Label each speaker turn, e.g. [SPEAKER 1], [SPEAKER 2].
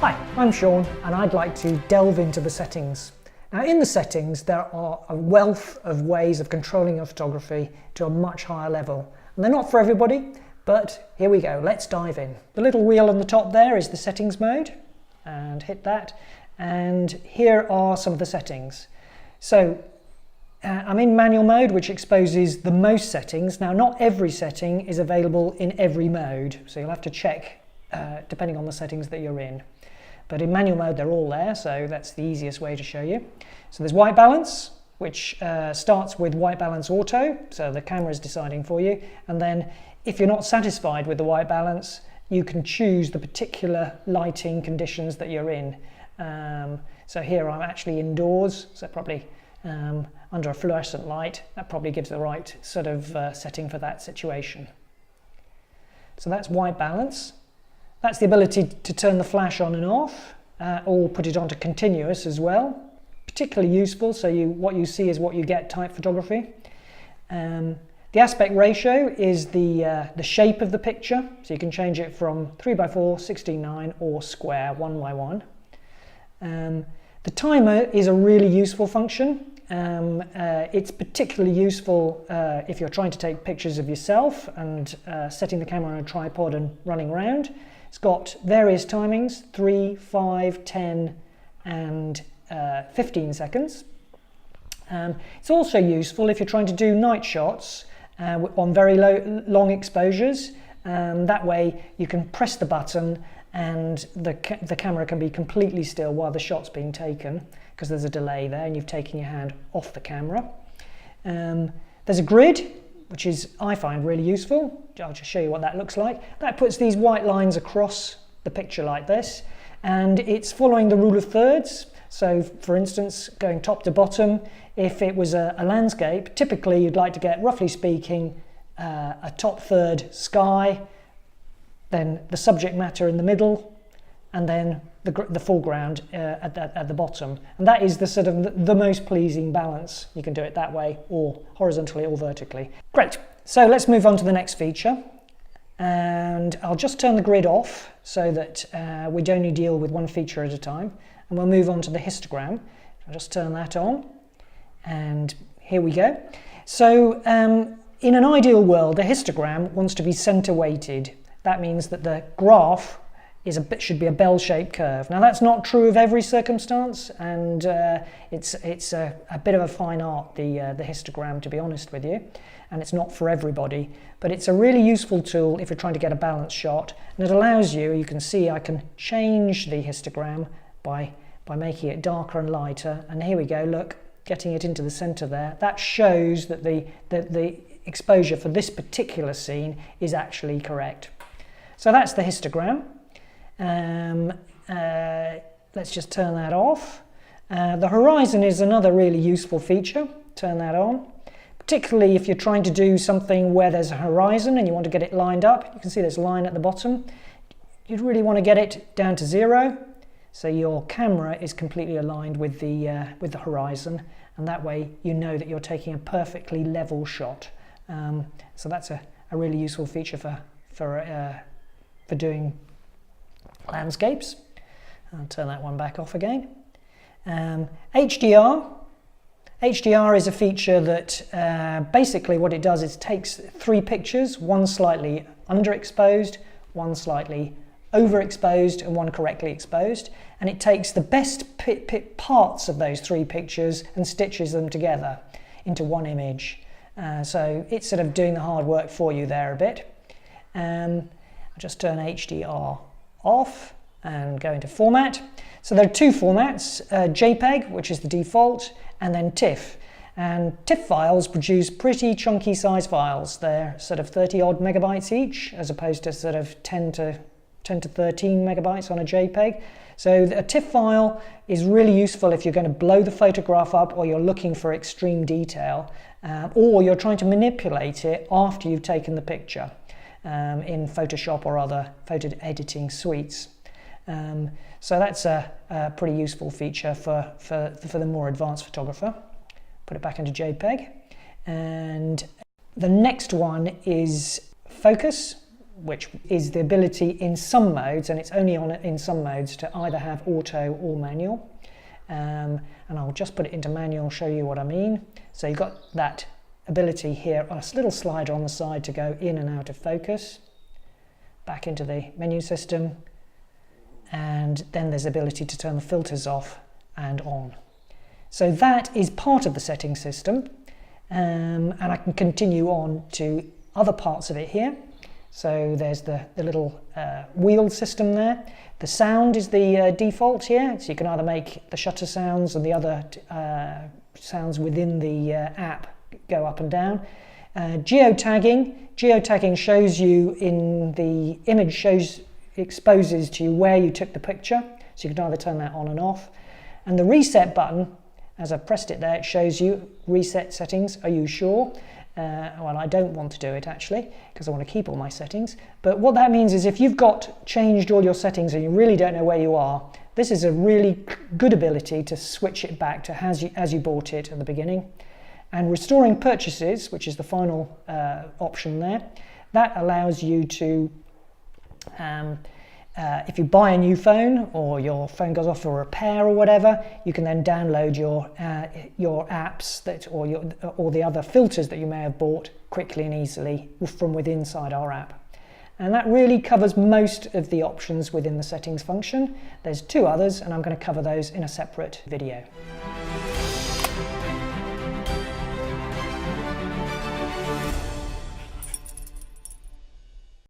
[SPEAKER 1] Hi, I'm Sean and I'd like to delve into the settings. Now in the settings there are a wealth of ways of controlling your photography to a much higher level. And they're not for everybody, but here we go, let's dive in. The little wheel on the top there is the settings mode, and hit that. And here are some of the settings. So I'm in manual mode, which exposes the most settings. Now not every setting is available in every mode, so you'll have to check depending on the settings that you're in. But in manual mode they're all there, so that's the easiest way to show you. So there's white balance, which starts with white balance auto, so the camera is deciding for you. And then if you're not satisfied with the white balance, you can choose the particular lighting conditions that you're in. So here I'm actually indoors, so probably under a fluorescent light. That probably gives the right sort of setting for that situation. So that's white balance. That's the ability to turn the flash on and off, or put it onto continuous as well. Particularly useful, so what you see is what you get type photography. The aspect ratio is the shape of the picture, so you can change it from 3x4, 16:9 or square 1x1. The timer is a really useful function. It's particularly useful if you're trying to take pictures of yourself and setting the camera on a tripod and running around. It's got various timings, 3, 5, 10 and 15 seconds. It's also useful if you're trying to do night shots on very long exposures. That way you can press the button and the camera can be completely still while the shot's being taken, because there's a delay there and you've taken your hand off the camera. There's a grid, which I find really useful. I'll just show you what that looks like. That puts these white lines across the picture like this, and it's following the rule of thirds. So for instance, going top to bottom, if it was a landscape, typically you'd like to get, roughly speaking, a top third sky, then the subject matter in the middle, and then the foreground at the bottom. And that is the sort of the most pleasing balance. You can do it that way, or horizontally or vertically. Great, so let's move on to the next feature. And I'll just turn the grid off so that we only deal with one feature at a time. And we'll move on to the histogram. I'll just turn that on, and here we go. So in an ideal world, the histogram wants to be center weighted. That means that the graph should be a bell-shaped curve. Now that's not true of every circumstance, and it's a bit of a fine art, the histogram, to be honest with you, and it's not for everybody, but it's a really useful tool if you're trying to get a balanced shot, and it allows you can see I can change the histogram by making it darker and lighter, and here we go, look, getting it into the center there. That shows that the exposure for this particular scene is actually correct. So that's the histogram. Let's just turn that off. The horizon is another really useful feature. Turn that on. Particularly if you're trying to do something where there's a horizon and you want to get it lined up. You can see this line at the bottom. You'd really want to get it down to 0, so your camera is completely aligned with the horizon, and that way you know that you're taking a perfectly level shot. So that's a really useful feature for doing landscapes. I'll turn that one back off again. HDR is a feature that basically what it does is takes 3 pictures, one slightly underexposed, one slightly overexposed and one correctly exposed, and it takes the best parts of those 3 pictures and stitches them together into one image. So it's sort of doing the hard work for you there a bit. I'll just turn HDR off and go into format. So there are 2 formats, JPEG, which is the default, and then TIFF. And TIFF files produce pretty chunky size files. They're sort of 30 odd megabytes each, as opposed to sort of 10 to 13 megabytes on a JPEG. So a TIFF file is really useful if you're going to blow the photograph up, or you're looking for extreme detail, or you're trying to manipulate it after you've taken the picture in Photoshop or other photo editing suites. So that's a pretty useful feature for the more advanced photographer. Put it back into JPEG. And the next one is focus. which is the ability in some modes, and it's only on in some modes, to either have auto or manual. And I'll just put it into manual, show you what I mean. So you've got that ability here, a little slider on the side to go in and out of focus, back into the menu system, and then there's the ability to turn the filters off and on. So that is part of the setting system, and I can continue on to other parts of it here. So there's the little wheel system there. The sound is the default here, so you can either make the shutter sounds and the other sounds within the app go up and down. Geotagging shows you in the image, exposes to you where you took the picture, so you can either turn that on and off. And the reset button, as I've pressed it there, it shows you reset settings. Are you sure? Well, I don't want to do it actually, because I want to keep all my settings. But what that means is if you've changed all your settings and you really don't know where you are, this is a really good ability to switch it back to as you bought it at the beginning. And restoring purchases, which is the final option there, that allows you to, if you buy a new phone or your phone goes off for repair or whatever, you can then download your apps or the other filters that you may have bought quickly and easily from inside our app. And that really covers most of the options within the settings function. There's two others, and I'm going to cover those in a separate video.